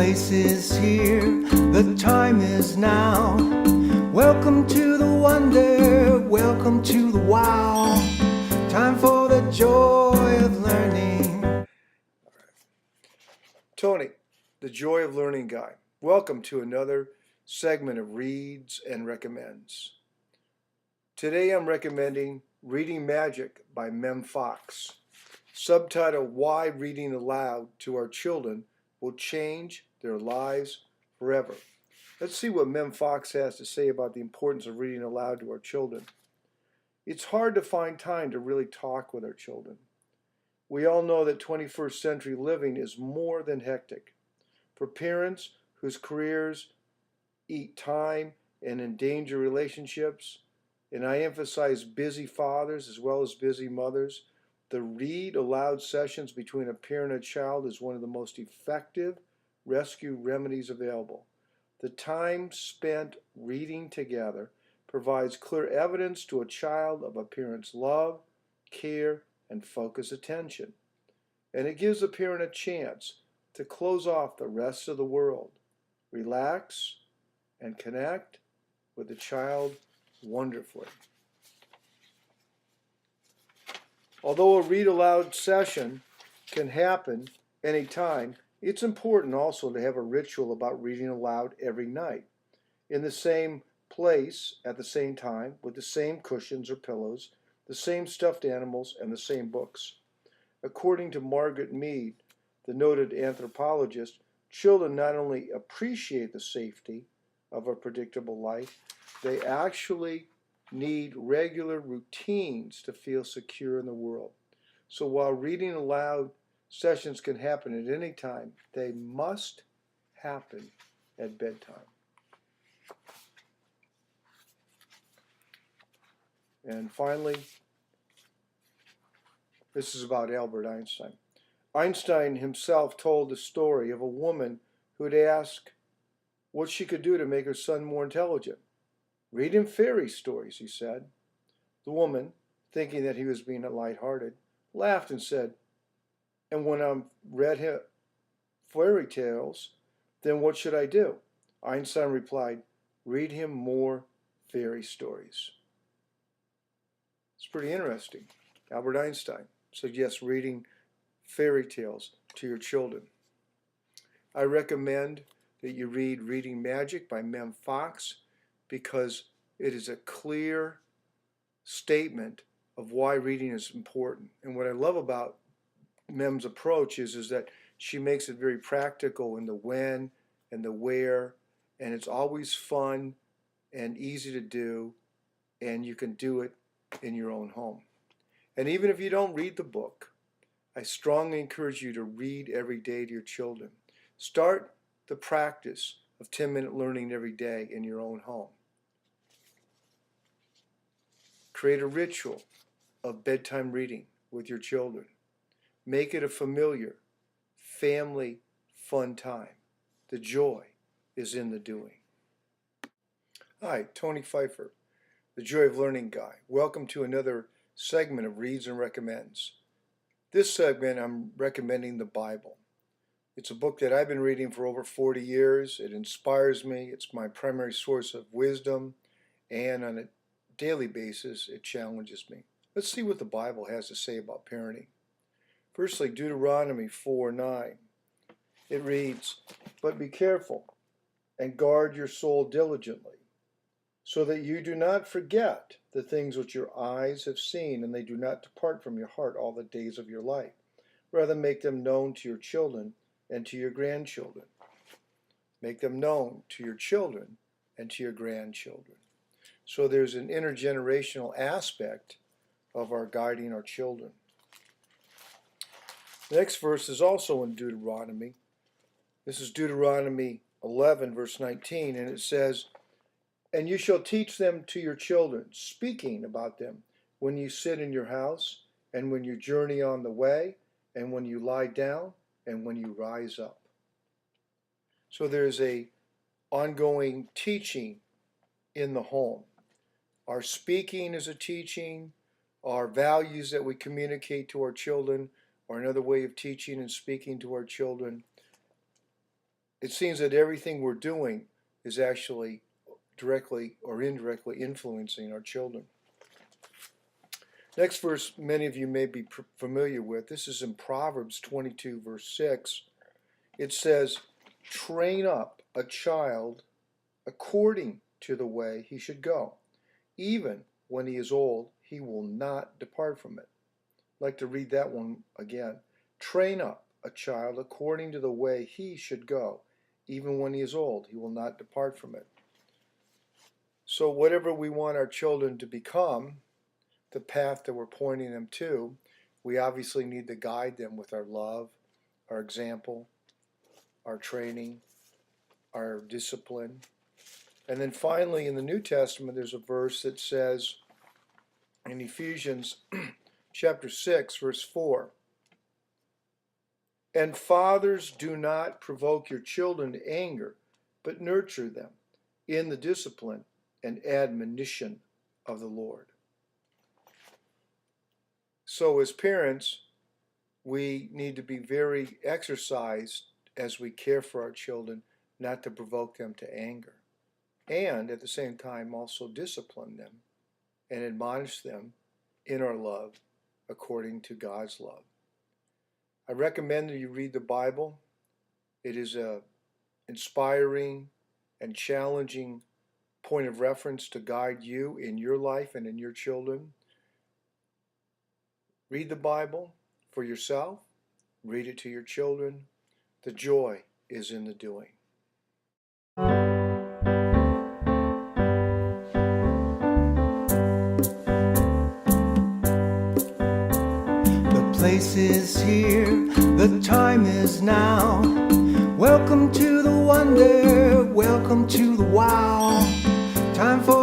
place is here, the time is now. Welcome to the wonder, welcome to the wow. Time for the joy of learning. Tony, the Joy of Learning guy. Welcome to another segment of Reads and Recommends. Today I'm recommending Reading Magic by Mem Fox. Subtitle, Why Reading Aloud to Our Children Will Change Their Lives Forever. Let's see what Mem Fox has to say about the importance of reading aloud to our children. It's hard to find time to really talk with our children. We all know that 21st century living is more than hectic. For parents whose careers eat time and endanger relationships, and I emphasize busy fathers as well as busy mothers, the read aloud sessions between a parent and a child is one of the most effective rescue remedies available. The time spent reading together provides clear evidence to a child of a parent's love, care, and focused attention. And it gives the parent a chance to close off the rest of the world, relax, and connect with the child wonderfully. Although a read aloud session can happen anytime, it's important also to have a ritual about reading aloud every night, in the same place, at the same time, with the same cushions or pillows, the same stuffed animals, and the same books. According to Margaret Mead, the noted anthropologist, children not only appreciate the safety of a predictable life, they actually need regular routines to feel secure in the world. So while reading aloud sessions can happen at any time, they must happen at bedtime. And finally, this is about Albert Einstein. Einstein himself told the story of a woman who had asked what she could do to make her son more intelligent. Read him fairy stories, he said. The woman, thinking that he was being lighthearted, laughed and said, and when I read him fairy tales, then what should I do? Einstein replied, read him more fairy stories. It's pretty interesting. Albert Einstein suggests reading fairy tales to your children. I recommend that you read Reading Magic by Mem Fox because it is a clear statement of why reading is important. And what I love about Mem's approach is that she makes it very practical in the when and the where, and it's always fun and easy to do, and you can do it in your own home. And even if you don't read the book, I strongly encourage you to read every day to your children. Start the practice of 10-minute learning every day in your own home. Create a ritual of bedtime reading with your children. Make it a familiar, family, fun time. The joy is in the doing. Hi, Tony Pfeiffer, the Joy of Learning guy. Welcome to another segment of Reads and Recommends. This segment I'm recommending the Bible. It's a book that I've been reading for over 40 years. It inspires me. It's my primary source of wisdom, and on a daily basis, it challenges me. Let's see what the Bible has to say about parenting. Firstly, Deuteronomy 4:9. It reads, but be careful and guard your soul diligently, so that you do not forget the things which your eyes have seen, and they do not depart from your heart all the days of your life. Rather, make them known to your children and to your grandchildren. Make them known to your children and to your grandchildren. So there's an intergenerational aspect of our guiding our children. The next verse is also in Deuteronomy. This is Deuteronomy 11, verse 19, and it says, and you shall teach them to your children, speaking about them when you sit in your house, and when you journey on the way, and when you lie down, and when you rise up. So there's a ongoing teaching in the home. Our speaking is a teaching. Our values that we communicate to our children are another way of teaching and speaking to our children. it seems that everything we're doing is actually directly or indirectly influencing our children. Next verse, many of you may be familiar with. This is in Proverbs 22, verse 6. It says, "Train up a child according to the way he should go. Even when he is old, he will not depart from it." I'd like to read that one again. "Train up a child according to the way he should go. Even when he is old, he will not depart from it." So whatever we want our children to become, the path that we're pointing them to, we obviously need to guide them with our love, our example, our training, our discipline. And then finally in the New Testament there's a verse that says in Ephesians chapter 6 verse 4, "And fathers, do not provoke your children to anger, but nurture them in the discipline and admonition of the Lord." So as parents, we need to be very exercised as we care for our children, not to provoke them to anger, and at the same time also discipline them and admonish them in our love according to God's love. I recommend that you read the Bible. It is an inspiring and challenging point of reference to guide you in your life and in your children. Read the Bible for yourself. Read it to your children. The joy is in the doing. The place is here, the time is now. Welcome to the wonder, welcome to the wow. Time for